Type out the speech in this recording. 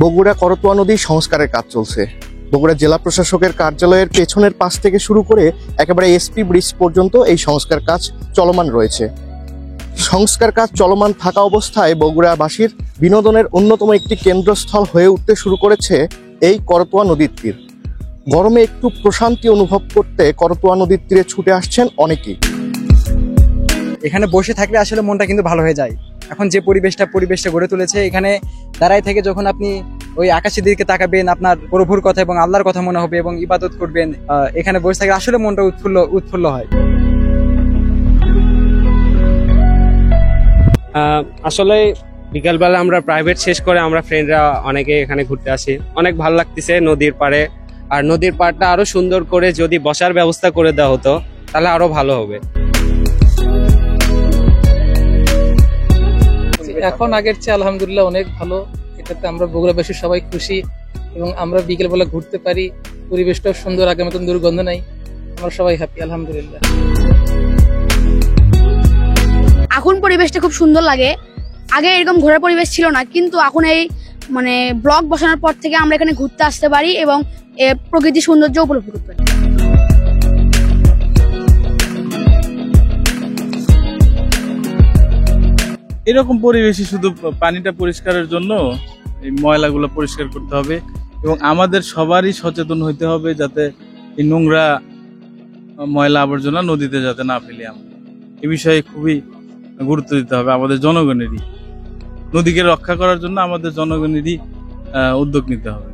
বগুড়া করতোয়া নদী সংস্কারের কাজ চলছে। বগুড়া জেলা প্রশাসকের কার্যালয়ের পেছনের পাশ থেকে শুরু করে একেবারে এসপি ব্রিজ পর্যন্ত এই সংস্কার কাজ চলমান রয়েছে। সংস্কার কাজ চলমান থাকা অবস্থায় বগুড়াবাসীর বিনোদনের অন্যতম একটি কেন্দ্রস্থল হয়ে উঠতে শুরু করেছে এই করতোয়া নদীর তীর। গরমে একটু প্রশান্তি অনুভব করতে করতোয়া নদীর তীরে ছুটে আসছেন অনেকেই। এখানে বসে থাকলে আসলে মনটা কিন্তু ভালো হয়ে যায়। এখন যে পরিবেশটা গড়ে তুলেছে, এখানে দাঁড়ায় থেকে যখন আপনি ওই আকাশের দিকে তাকাবেন, আপনার প্রভুর কথা এবং আল্লাহর কথা মনে হবে এবং ইবাদত করবেন। এখানে বসে থাকলে আসলে মনটা উৎফুল্ল হয়। আসলে বিকালবেলা আমরা প্রাইভেট শেষ করে আমরা ফ্রেন্ডরা অনেকে এখানে ঘুরতে আসি। অনেক ভালো লাগতেছে নদীর পাড়ে। আর নদীর পাড়টা আরো সুন্দর করে যদি বসার ব্যবস্থা করে দেওয়া হতো তাহলে আরো ভালো হবে। এখন আগের চেয়ে আলহামদুলিল্লাহ অনেক ভালো। এটাতে আমরা বগুড়াবাসী সবাই খুশি এবং আমরা বিকেলবেলা ঘুরতে পারি, পরিবেশটাও সুন্দর, আগের মতন দুর্গন্ধ নাই, আমরা সবাই হ্যাপি আলহামদুলিল্লাহ। এখন পরিবেশটা খুব সুন্দর লাগে। আগে এরকম ঘোরার পরিবেশ ছিল না, কিন্তু এখন এই ব্লক বসানোর পর থেকে আমরা এখানে ঘুরতে আসতে পারি এবং প্রকৃতির সৌন্দর্য উপলব্ধি করতে পারি। এরকম পরিবেশে শুধু পানিটা পরিষ্কারের জন্য এই ময়লাগুলো পরিষ্কার করতে হবে এবং আমাদের সবারই সচেতন হইতে হবে যাতে এই নোংরা ময়লা আবর্জনা নদীতে যাতে না ফেলি। আমরা এ বিষয়ে খুবই গুরুত্ব দিতে হবে। আমাদের জনগণেরই নদীকে রক্ষা করার জন্য আমাদের জনগণেরই উদ্যোগ নিতে হবে।